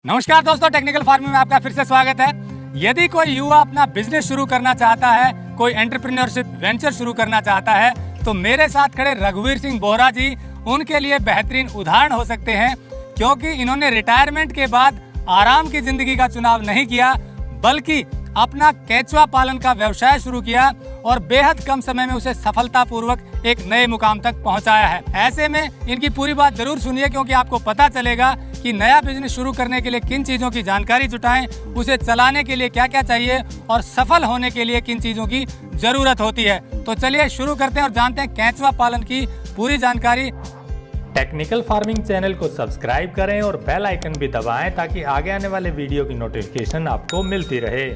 नमस्कार दोस्तों, technical farming में आपका फिर से स्वागत है। यदि कोई युवा अपना बिजनेस शुरू करना चाहता है, कोई एंटरप्रेन्योरशिप वेंचर शुरू करना चाहता है, तो मेरे साथ खड़े रघुवीर सिंह बोहरा जी उनके लिए बेहतरीन उदाहरण हो सकते हैं, क्योंकि इन्होंने रिटायरमेंट के बाद आराम की जिंदगी का चुनाव नहीं किया, बल्कि अपना केचुआ पालन का व्यवसाय शुरू किया और बेहद कम समय में उसे सफलतापूर्वक एक नए मुकाम तक पहुंचाया है। ऐसे में इनकी पूरी बात जरूर सुनिए, क्योंकि आपको पता चलेगा कि नया बिजनेस शुरू करने के लिए किन चीज़ों की जानकारी जुटाएं, उसे चलाने के लिए क्या क्या चाहिए और सफल होने के लिए किन चीज़ों की ज़रूरत होती है। तो चलिए शुरू करते हैं और जानते हैं केचुआ पालन की पूरी जानकारी। टेक्निकल फार्मिंग चैनल को सब्सक्राइब करें और बेल आइकन भी दबाएं ताकि आगे आने वाले वीडियो की नोटिफिकेशन आपको मिलती रहे।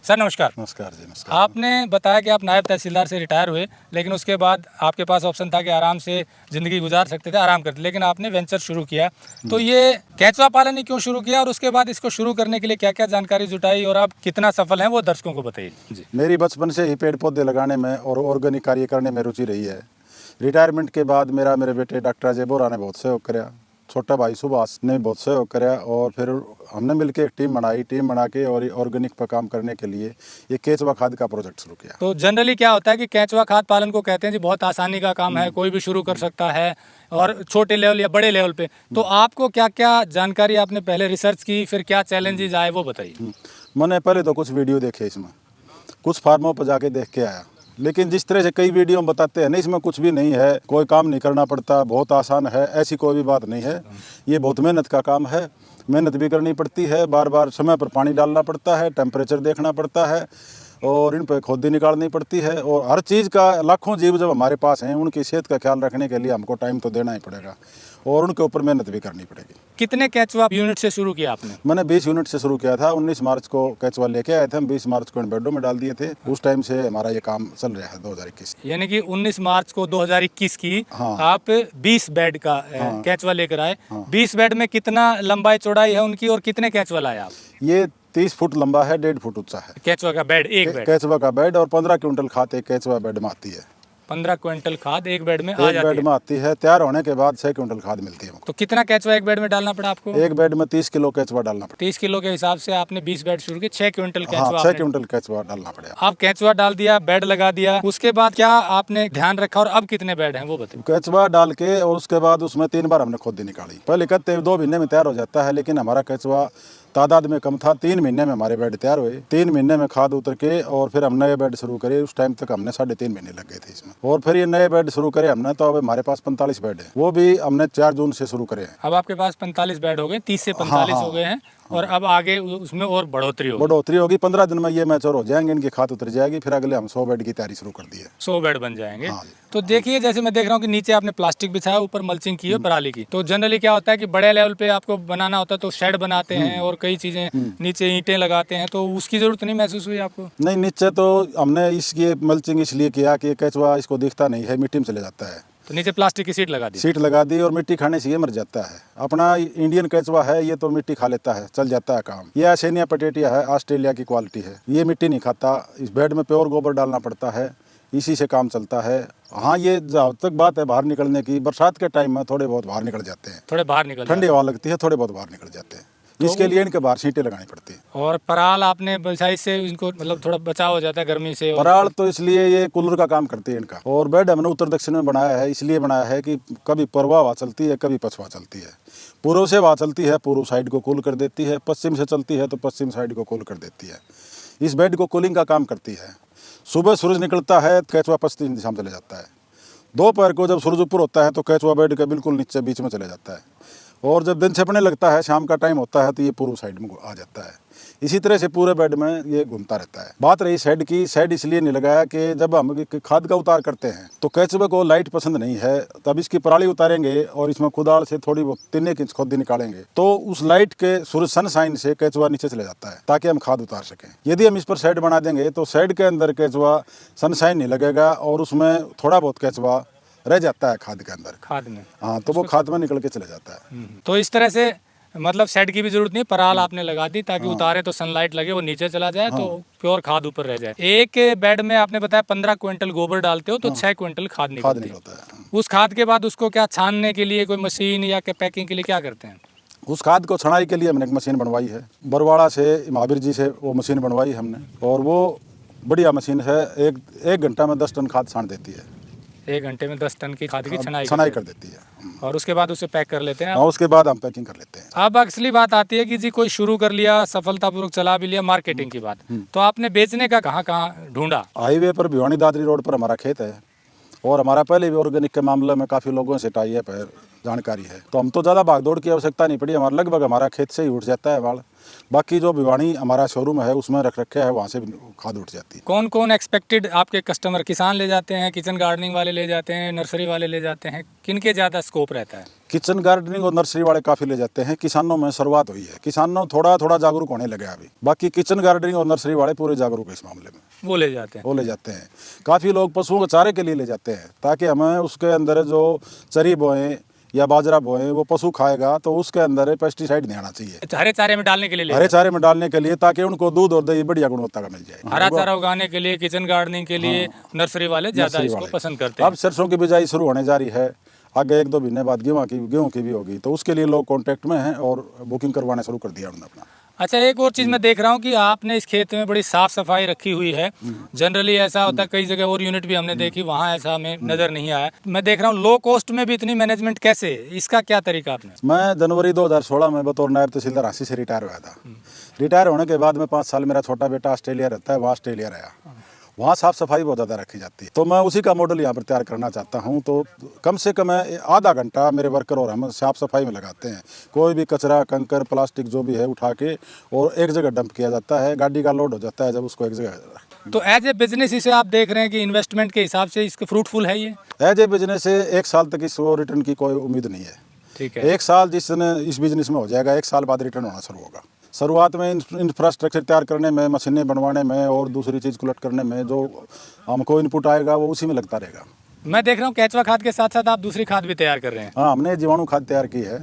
सर नमस्कार। नमस्कार जी। नमस्कार। आपने बताया कि आप नायब तहसीलदार से रिटायर हुए, लेकिन उसके बाद आपके पास ऑप्शन था कि आराम से ज़िंदगी गुजार सकते थे, आराम करते, लेकिन आपने वेंचर शुरू किया। तो ये केचुआ पालन ही क्यों शुरू किया और उसके बाद इसको शुरू करने के लिए क्या क्या जानकारी जुटाई और आप कितना सफल हैं, वो दर्शकों को बताइए जी। मेरी बचपन से ही पेड़ पौधे लगाने में और ऑर्गेनिक कार्य करने में रुचि रही है। रिटायरमेंट के बाद मेरे बेटे डॉक्टर अजय बोहरा ने बहुत सहयोग कराया, छोटा भाई सुभाष ने बहुत सहयोग कराया और फिर हमने मिलकर एक टीम बना के और ऑर्गेनिक पर काम करने के लिए ये केचुआ खाद का प्रोजेक्ट शुरू किया। तो जनरली क्या होता है कि केचुआ खाद पालन को कहते हैं जी बहुत आसानी का काम है, कोई भी शुरू कर सकता है और छोटे लेवल या बड़े लेवल पे। तो आपको क्या क्या जानकारी आपने पहले रिसर्च की, फिर क्या चैलेंजेस आए वो बताइए। मैंने पहले तो कुछ वीडियो देखे, इसमें कुछ फार्मों पर जाके देख के आया, लेकिन जिस तरह से कई वीडियो में बताते हैं ना, इसमें कुछ भी नहीं है, कोई काम नहीं करना पड़ता, बहुत आसान है, ऐसी कोई भी बात नहीं है। ये बहुत मेहनत का काम है, मेहनत भी करनी पड़ती है, बार बार समय पर पानी डालना पड़ता है, टेम्परेचर देखना पड़ता है और इन पर खोदी निकालनी पड़ती है। और हर चीज़ का लाखों जीव जब हमारे पास हैं, उनकी सेहत का ख्याल रखने के लिए हमको टाइम तो देना ही पड़ेगा और उनके ऊपर मेहनत भी करनी पड़ेगी। कितने केचुआ यूनिट से शुरू किया आपने? मैंने 20 यूनिट से शुरू किया था। 19 मार्च को केचुआ लेके आए थे हम, 20 मार्च को इन बेडों में डाल दिए थे। उस टाइम से हमारा ये काम चल रहा है 2021। यानी कि 19 मार्च को 2021 की हाँ। आप 20 बेड का हाँ। केचुआ लेकर आए। हाँ। 20 बेड में कितना लंबाई चौड़ाई है उनकी और कितने केचुआ लाए आप? ये 30 फुट लंबा है, 1.5 फुट ऊंचा है। केचुआ का बेड, एक बेड? केचुआ का बेड और 15 क्विंटल खाद एक केचुआ बेड में आती है। 15 क्विंटल खाद एक बेड में आ एक जाती बेड है। में आती है। तैयार होने के बाद 6 क्विंटल खाद मिलती है हमको। तो कितना केचुआ एक बेड में डालना पड़ा आपको? एक बेड में 30 किलो केचुआ डालना पड़ेगा। 30 किलो के हिसाब से आपने 20 बेड शुरू किए, 6 क्विंटल हाँ, केचुआ 6 आपने- क्विंटल केचुआ डालना पड़ेगा। आप केचुआ डाल दिया, बेड लगा दिया, उसके बाद क्या आपने ध्यान रखा और अब कितने बेड हैं वो बताइए। केचुआ डाल के और उसके बाद उसमें 3 बार हमने खोदी निकाली। पहले कहते 2 महीने में तैयार हो जाता है, लेकिन हमारा केचुआ तादाद में कम था। 3 महीने में हमारे बेड तैयार हुए। 3 महीने में खाद उतर के और फिर हम नए बेड शुरू करे। उस टाइम तक हमने 3.5 महीने लग गए थे इसमें। और फिर ये नए बेड शुरू करे हमने, तो अब हमारे पास 45 बेड है। वो भी हमने 4 जून से शुरू करे हैं। अब आपके पास 45 बेड हो गए, 30 से 45 हाँ, हो गए हैं और अब आगे उसमें और बढ़ोतरी होगी। बढ़ोतरी होगी। 15 दिन में ये मैच्योर हो जाएंगे, इनकी खाद उतर जाएगी। फिर अगले हम 100 बेड की तैयारी शुरू कर दी है। 100 बेड बन जाएंगे। हाँ जी। तो देखिए, जैसे मैं देख रहा हूँ कि नीचे आपने प्लास्टिक बिछाया, ऊपर मल्चिंग की है पराली की। तो जनरली क्या होता है कि बड़े लेवल पे आपको बनाना होता है तो शेड बनाते हैं और कई चीजें, नीचे ईंटें लगाते हैं, तो उसकी जरूरत नहीं महसूस हुई आपको? नहीं, नीचे तो हमने इसकी मल्चिंग इसलिए किया कि केचुआ इसको दिखता नहीं है, मिट्टी में चले जाता है। तो नीचे प्लास्टिक की सीट लगा दी। सीट लगा दी और मिट्टी खाने से ये मर जाता है। अपना इंडियन केचुआ है, ये तो मिट्टी खा लेता है, चल जाता है काम। ये एशेनिया पटेटिया है, ऑस्ट्रेलिया की क्वालिटी है। ये मिट्टी नहीं खाता। इस बेड में प्योर गोबर डालना पड़ता है, इसी से काम चलता है। हाँ, ये जहाँ तक बात है बाहर निकलने की, बरसात के टाइम में थोड़े बहुत बाहर निकल जाते हैं, थोड़े बाहर निकल ठंडी हवा लगती है, थोड़े बहुत बाहर निकल जाते हैं। इसके लिए इनके बाहर सीटें लगानी पड़ती है। और पराल आपने बिछाई से इनको मतलब थोड़ा बचाव हो जाता है गर्मी से। पराल तो इसलिए ये कूलर का काम करती है इनका। और बेड हमने उत्तर दक्षिण में बनाया है, इसलिए बनाया है कि कभी पूर्व हवा चलती है, कभी पछवा चलती है। पूर्व से हवा चलती है, पूर्व साइड को कूल कर देती है। पश्चिम से चलती है तो पश्चिम साइड को कूल कर देती है। इस बेड को कूलिंग का काम करती है। सुबह सूरज निकलता है, केचुआ पश्चिम दिशा में चले जाता है। दोपहर को जब सूरज ऊपर होता है तो केचुआ बेड के बिल्कुल नीचे बीच में चले जाता है। और जब दिन छिपने लगता है, शाम का टाइम होता है, तो ये पूर्व साइड में आ जाता है। इसी तरह से पूरे बेड में ये घूमता रहता है। बात रही शेड की, शेड इसलिए नहीं लगाया कि जब हम खाद का उतार करते हैं तो केचुए को लाइट पसंद नहीं है, तब इसकी पराली उतारेंगे और इसमें कुदाल से थोड़ी बहुत 3 इंच खोदी निकालेंगे, तो उस लाइट के सूरज सनशाइन से केचुआ नीचे चले जाता है ताकि हम खाद उतार सकें। यदि हम इस पर शेड बना देंगे तो शेड के अंदर केचुआ सनशाइन नहीं लगेगा और उसमें थोड़ा बहुत केचुआ रह जाता है खाद के अंदर। खाद में? हाँ, तो वो खाद में निकल के चले जाता है। तो इस तरह से मतलब शेड की भी जरूरत नहीं, पराल आपने लगा दी ताकि उतारे तो सनलाइट लगे, वो नीचे चला जाए तो प्योर खाद ऊपर रह जाए। एक बेड में आपने बताया 15 क्विंटल गोबर डालते हो तो 6 क्विंटल खाद निकलती है। निकलता है। उस खाद के बाद उसको क्या छानने के लिए कोई मशीन या पैकिंग के लिए क्या करते हैं? उस खाद को छनाई के लिए हमने एक मशीन बनवाई है, बरवाड़ा से, महावीर जी से वो मशीन बनवाई हमने, और वो बढ़िया मशीन है। एक घंटा में 10 टन खाद छान देती है। 1 घंटे में 10 टन की खाद की छनाई कर देती है, और उसके बाद उसे पैक कर लेते हैं। और उसके बाद हम पैकिंग कर लेते हैं। अब असली बात आती है कि जी कोई शुरू कर लिया, सफलतापूर्वक चला भी लिया, मार्केटिंग की बात, तो आपने बेचने का कहाँ कहाँ ढूंढा? हाईवे पर भिवानी दादरी रोड पर हमारा खेत है, और हमारा पहले भी ऑर्गेनिक के मामले में काफ़ी लोगों से टाई अप है, जानकारी है, तो हम तो ज़्यादा भागदौड़ की आवश्यकता नहीं पड़ी। हमारा लगभग हमारा खेत से ही उठ जाता है माल। बाकी जो भिवानी हमारा शोरूम है उसमें रख रखे है, वहाँ से भी खाद उठ जाती है। कौन कौन एक्सपेक्टेड आपके कस्टमर? किसान ले जाते हैं, किचन गार्डनिंग वाले ले जाते हैं, नर्सरी वाले ले जाते हैं, किनके ज़्यादा स्कोप रहता है? किचन गार्डनिंग और नर्सरी वाले काफ़ी ले जाते हैं। किसानों में शुरुआत हुई है, किसानों थोड़ा थोड़ा जागरूक होने लगे अभी। बाकी किचन गार्डनिंग और नर्सरी वाले पूरे जागरूक है इस मामले में, वो ले जाते हैं। वो ले जाते हैं। काफ़ी लोग पशुओं के चारे के लिए ले जाते हैं, ताकि हमें उसके अंदर जो चरी बोएं या बाजरा बोएं वो पशु खाएगा, तो उसके अंदर पेस्टिसाइड नहीं आना चाहिए। हरे चारे में डालने के लिए हरे चारे में डालने के लिए, ताकि उनको दूध और दही बढ़िया गुणवत्ता का मिल जाए। हरा चारा उगाने के लिए, किचन गार्डनिंग के लिए नर्सरी वाले ज़्यादा इसको पसंद करते हैं। अब सरसों की बिजाई शुरू होने जा रही है, आगे 1-2 महीने बाद गेहूं की भी होगी, तो उसके लिए लोग कॉन्टैक्ट में हैं और बुकिंग करवाना शुरू कर दिया उन्होंने अपना। अच्छा, एक और चीज़ मैं देख रहा हूँ कि आपने इस खेत में बड़ी साफ सफाई रखी हुई है। जनरली ऐसा होता है, कई जगह और यूनिट भी हमने देखी, वहाँ ऐसा हमें नज़र नहीं आया। मैं देख रहा हूँ लो कॉस्ट में भी इतनी मैनेजमेंट कैसे, इसका क्या तरीका आपने? मैं जनवरी 2016 में बतौर नायब तहसीलदार रांची से रिटायर हुआ था। रिटायर होने के बाद में 5 साल मेरा छोटा बेटा ऑस्ट्रेलिया रहता है, वहाँ ऑस्ट्रेलिया रहा। वहाँ साफ़ सफाई बहुत ज़्यादा रखी जाती है, तो मैं उसी का मॉडल यहाँ पर तैयार करना चाहता हूँ। तो कम से कम आधा घंटा मेरे वर्कर और हम साफ़ सफाई में लगाते हैं। कोई भी कचरा, कंकर, प्लास्टिक जो भी है उठा के और एक जगह डंप किया जाता है। गाड़ी का लोड हो जाता है जब उसको एक जगह। तो एज ए बिजनेस इसे आप देख रहे हैं कि इन्वेस्टमेंट के हिसाब से इसके फ्रूटफुल है ये? एज ए बिजनेस से 1 साल तक इसको रिटर्न की कोई उम्मीद नहीं है। ठीक है, 1 साल जिसने इस बिजनेस में हो जाएगा, 1 साल बाद रिटर्न होना शुरू होगा। शुरुआत में इंफ्रास्ट्रक्चर तैयार करने में, मशीनें बनवाने में और दूसरी चीज़ कुलट करने में जो हमको इनपुट आएगा वो उसी में लगता रहेगा। मैं देख रहा हूँ केचुआ खाद के साथ साथ आप दूसरी खाद भी तैयार कर रहे हैं। हाँ, हमने जीवाणु खाद तैयार की है।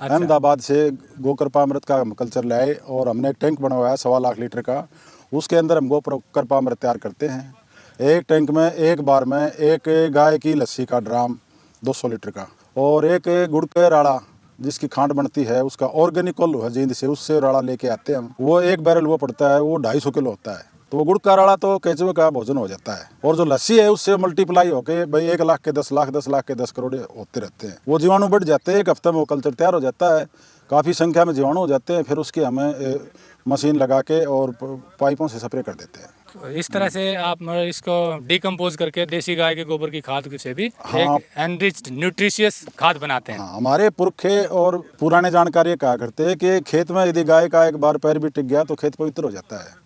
अहमदाबाद से गोकरपामृत का हम कल्चर लाए और हमने एक टैंक बनवाया 1.25 लाख लीटर का। उसके अंदर हम गोकरपामृत तैयार करते हैं। एक टैंक में एक बार में एक गाय की लस्सी का ड्राम 200 लीटर का, और एक गुड़ के राड़ा जिसकी खांड बनती है उसका ऑर्गेनिक कोल्लू है जींद से, उससे राड़ा लेके आते हैं हम। वो एक बैरल वो पड़ता है, वो 250 किलो होता है। तो वो गुड़ का राड़ा तो केचुए का भोजन हो जाता है, और जो लस्सी है उससे मल्टीप्लाई होके भाई 1 लाख के 10 लाख, 10 लाख के 10 करोड़ होते रहते हैं। वो जीवाणु बढ़ जाते हैं, 1 हफ्ते में वो कल्चर तैयार हो जाता है। काफ़ी संख्या में जीवाणु हो जाते हैं, फिर उसकी हमें मशीन लगा के और पाइपों से स्प्रे कर देते हैं। तो इस तरह से आप इसको डिकम्पोज करके देसी गाय के गोबर की खाद से भी एक एनरिच्ड न्यूट्रिशियस खाद बनाते हैं। हाँ, हमारे पुरखे और पुराने जानकारी कहा करते हैं कि खेत में यदि गाय का एक बार पैर भी टिक गया तो खेत पवित्र हो जाता है।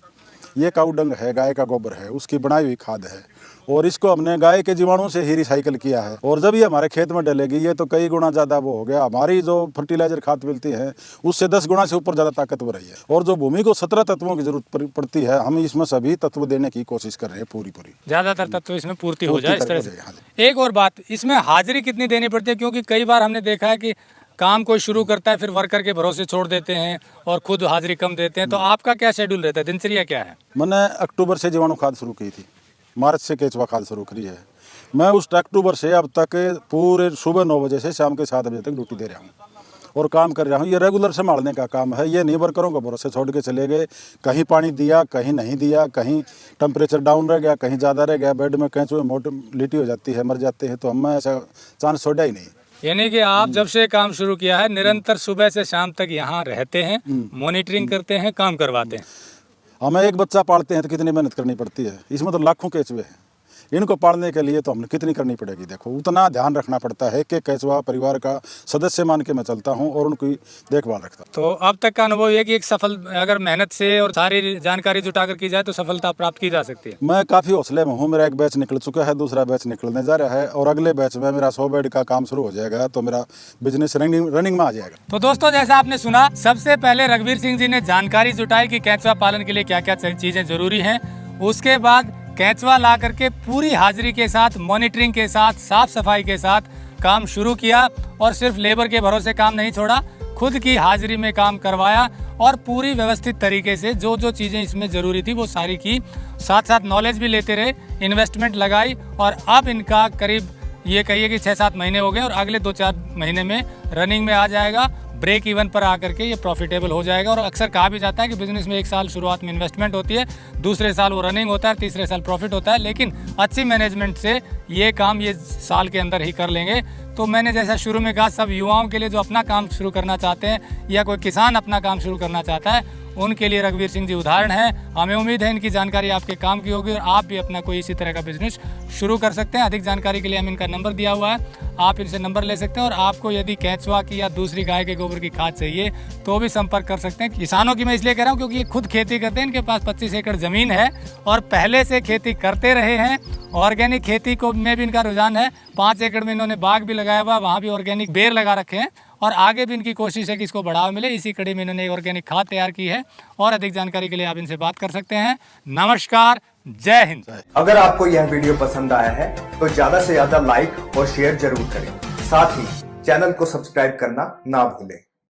ये काऊ डंग है, गाय का गोबर है, उसकी बनाई हुई खाद है, और इसको हमने गाय के जीवाणु से ही रिसाइकल किया है। और जब ये हमारे खेत में डलेगी ये तो कई गुना ज़्यादा वो हो गया। हमारी जो फर्टिलाइजर खाद मिलती है उससे 10 गुना से ऊपर ज़्यादा ताकतवर है। और जो भूमि को 17 तत्वों की जरूरत पड़ती है, हम इसमें सभी तत्व देने की कोशिश कर रहे हैं पूरी। ज़्यादातर तत्व इसमें पूर्ति हो जाए इस तरह से। एक और बात, इसमें हाजिरी कितनी देनी पड़ती है? क्योंकि कई बार हमने देखा है कि काम कोई शुरू करता है, फिर वर्कर के भरोसे छोड़ देते हैं और खुद हाजिरी कम देते हैं। तो आपका क्या शेड्यूल रहता है, दिनचर्या क्या है? मैंने अक्टूबर से जीवाणु खाद शुरू की थी, मार्च से केचुआ खाद शुरू करी है। मैं उस अक्टूबर से अब तक पूरे सुबह 9 बजे से शाम के 7 बजे तक ड्यूटी दे रहा हूँ और काम कर रहा हूँ। ये रेगुलर संभालने का काम है। ये नहीं वर्करों को भरोसे छोड़ के चले गए, कहीं पानी दिया, कहीं नहीं दिया, कहीं टेम्परेचर डाउन रह गया, कहीं ज़्यादा रह गया, बेड में केंचुए मोर्टेलिटी हो जाती है, मर जाते हैं, तो हमें ऐसा चांस छोड़ा ही नहीं। यानी कि आप जब से काम शुरू किया है निरंतर सुबह से शाम तक यहाँ रहते हैं, मॉनिटरिंग करते हैं, काम करवाते हैं। हमें एक बच्चा पालते हैं तो कितनी मेहनत करनी पड़ती है, इसमें तो लाखों केचुए हैं। इनको पालने के लिए तो हमें कितनी करनी पड़ेगी, देखो उतना ध्यान रखना पड़ता है कि केचुआ परिवार का सदस्य मान के मैं चलता हूँ और उनकी देखभाल रखता हूँ। तो अब तक का अनुभव ये कि एक सफल, अगर मेहनत से और सारी जानकारी जुटाकर की जाए तो सफलता प्राप्त की जा सकती है। मैं काफ़ी हौसले में हूँ। मेरा एक बैच निकल चुका है, दूसरा बैच निकलने जा रहा है और अगले बैच में मेरा 100 बेड का काम शुरू हो जाएगा, तो मेरा बिजनेस रनिंग में आ जाएगा। तो दोस्तों, जैसा आपने सुना, सबसे पहले रघुवीर सिंह जी ने जानकारी जुटाई कि केचुआ पालन के लिए क्या क्या चीज़ें जरूरी हैं। उसके बाद केचुआ ला करके पूरी हाजिरी के साथ, मॉनिटरिंग के साथ, साफ सफाई के साथ काम शुरू किया और सिर्फ लेबर के भरोसे काम नहीं छोड़ा, खुद की हाजिरी में काम करवाया और पूरी व्यवस्थित तरीके से जो जो चीज़ें इसमें ज़रूरी थी वो सारी की। साथ साथ नॉलेज भी लेते रहे, इन्वेस्टमेंट लगाई और अब इनका करीब ये कहिए कि 6-7 महीने हो गए और अगले 2-4 महीने में रनिंग में आ जाएगा। ब्रेक इवन पर आकर के ये प्रॉफिटेबल हो जाएगा। और अक्सर कहा भी जाता है कि बिजनेस में 1 साल शुरुआत में इन्वेस्टमेंट होती है, दूसरे साल वो रनिंग होता है, तीसरे साल प्रॉफिट होता है, लेकिन अच्छी मैनेजमेंट से ये काम ये साल के अंदर ही कर लेंगे। तो मैंने जैसा शुरू में कहा, सब युवाओं के लिए जो अपना काम शुरू करना चाहते हैं या कोई किसान अपना काम शुरू करना चाहता है, उनके लिए रघुवीर सिंह जी उदाहरण है। हमें उम्मीद है इनकी जानकारी आपके काम की होगी और आप भी अपना कोई इसी तरह का बिजनेस शुरू कर सकते हैं। अधिक जानकारी के लिए हम इनका नंबर दिया हुआ है, आप इनसे नंबर ले सकते हैं। और आपको यदि केंचुआ की या दूसरी गाय के गोबर की खाद चाहिए तो भी संपर्क कर सकते हैं। किसानों की मैं इसलिए कह रहा हूँ क्योंकि ये खुद खेती करते हैं, इनके पास 25 एकड़ ज़मीन है और पहले से खेती करते रहे हैं। ऑर्गेनिक खेती को में भी इनका रुझान है। 5 एकड़ में इन्होंने बाग भी लगाया हुआ, वहाँ भी ऑर्गेनिक बेर लगा रखे हैं और आगे भी इनकी कोशिश है कि इसको बढ़ावा मिले। इसी कड़ी में इन्होंने ऑर्गेनिक खाद तैयार की है। और अधिक जानकारी के लिए आप इनसे बात कर सकते हैं। नमस्कार, जय हिंद। अगर आपको यह वीडियो पसंद आया है तो ज्यादा से ज्यादा लाइक और शेयर जरूर करें। साथ ही चैनल को सब्सक्राइब करना ना भूलें।